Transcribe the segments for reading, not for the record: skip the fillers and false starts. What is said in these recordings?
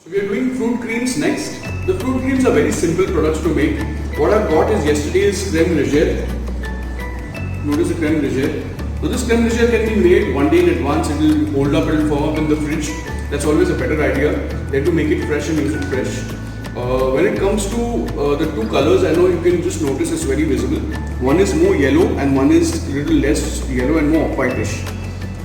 So we are doing fruit creams next. The fruit creams are very simple products to make. What I've got is yesterday's creme légère. Notice the creme légère. So this creme légère can be made one day in advance. It will hold up, it will firm up in the fridge. That's always a better idea than to make it fresh and use it fresh. When it comes to the two colors, I know you can just notice it's very visible. One is more yellow and one is a little less yellow and more whitish.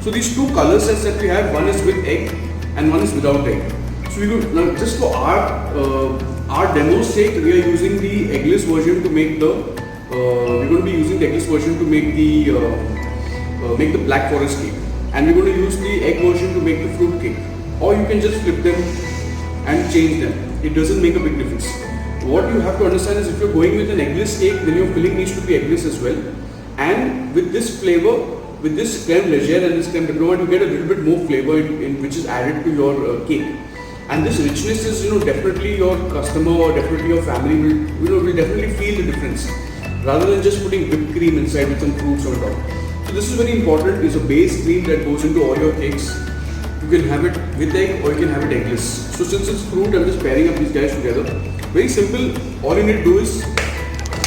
So these two color sets that we have, one is with egg and one is without egg. So we could, now just for our demo's sake, we are using the eggless version to make the make the black forest cake, and we're going to use the egg version to make the fruit cake. Or you can just flip them and change them. It doesn't make a big difference. What you have to understand is if you're going with an eggless cake, then your filling needs to be eggless as well. And with this flavor, with this creme légère and this creme diplomat, you get a little bit more flavor in which is added to your cake. And this richness is, definitely your customer or definitely your family will definitely feel the difference, rather than just putting whipped cream inside with some fruits on top. So this is very important. It's a base cream that goes into all your cakes. You can have it with egg or you can have it eggless. So since it's fruit, I'm just pairing up these guys together. Very simple. All you need to do is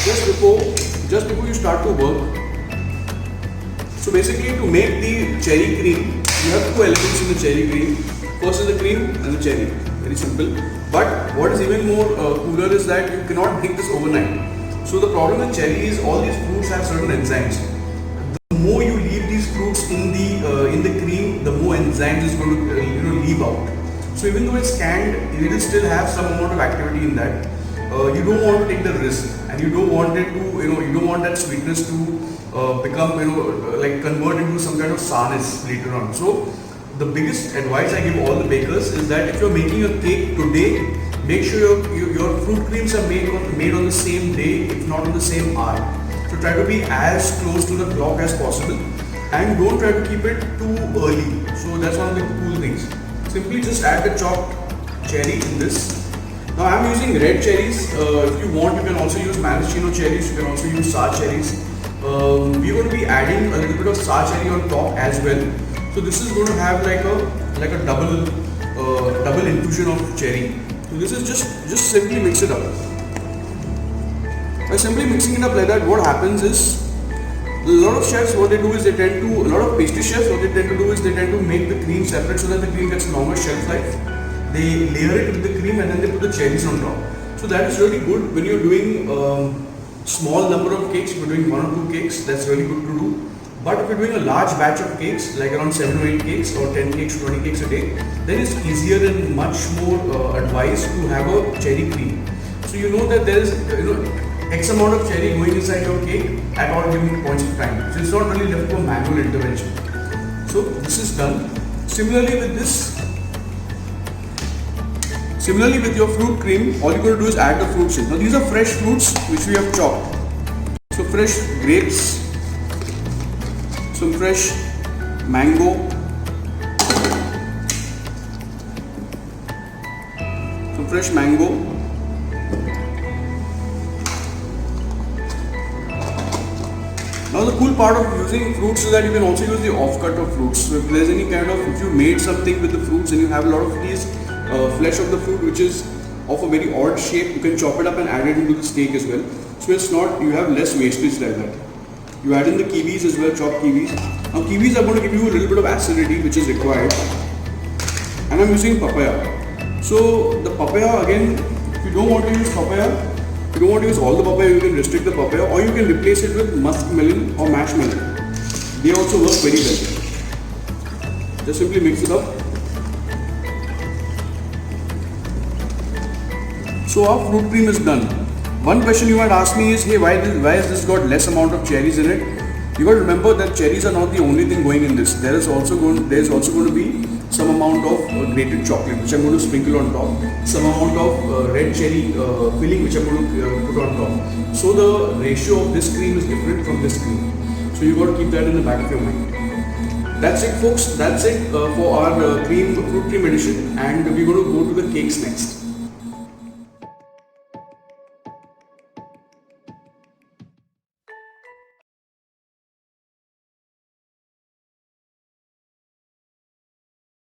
just before you start to work. So basically, to make the cherry cream, you have two elements in the cherry cream. First is the cream and the cherry. Very simple. But what is even more cooler is that you cannot make this overnight. So the problem with cherry is all these fruits have certain enzymes. The more you leave these fruits in the cream, the more enzymes is going to leave out. So even though it's canned, it will still have some amount of activity in that. You don't want to take the risk, and you don't want it to you don't want that sweetness to become like convert into some kind of sourness later on. So the biggest advice I give all the bakers is that if you're making a cake today, make sure your fruit creams are made on the same day, if not on the same hour. So try to be as close to the clock as possible, and don't try to keep it too early. So that's one of the cool things. Simply just add the chopped cherry in this. Now I'm using red cherries. If you want, you can also use maraschino cherries. You can also use sour cherries. We're going to be adding a little bit of sour cherry on top as well. So this is going to have like a double infusion of cherry. So this is just simply mix it up. By simply mixing it up like that, what happens is a lot of chefs, what they do is a lot of pastry chefs, what they tend to do is they tend to make the cream separate so that the cream gets longer shelf life. They layer it with the cream and then they put the cherries on top. So that is really good when you're doing small number of cakes. If you're doing 1 or 2 cakes, that's really good to do. But if you're doing a large batch of cakes, like around 7 or 8 cakes or 10 cakes, 20 cakes a day, then it's easier and much more advised to have a cherry cream. So you know that there is X amount of cherry going inside your cake at all given points of time. So it's not really left for manual intervention. So this is done. Similarly with your fruit cream, all you're going to do is add the fruits in. Now these are fresh fruits which we have chopped. So fresh grapes, some fresh mango, Now the cool part of using fruits is that you can also use the offcut of fruits. So if there's any if you made something with the fruits and you have a lot of these flesh of the fruit which is of a very odd shape, you can chop it up and add it into the steak as well. So you have less wastage like that. You add in the kiwis as well, chopped kiwis. Now kiwis are going to give you a little bit of acidity which is required. And I'm using papaya. So the papaya, again, if you don't want to use papaya, if you don't want to use all the papaya, you can restrict the papaya, or you can replace it with musk melon or mashed melon. They also work very well. Just simply mix it up. So our fruit cream is done. One question you might ask me is, hey, why has this got less amount of cherries in it? You got to remember that cherries are not the only thing going in this. There is also going to be some amount of grated chocolate which I'm going to sprinkle on top, some amount of red cherry filling which I'm going to put on top. So the ratio of this cream is different from this cream. So you got to keep that in the back of your mind. That's it, folks. That's it for our fruit cream edition, and we're going to go to the cakes next.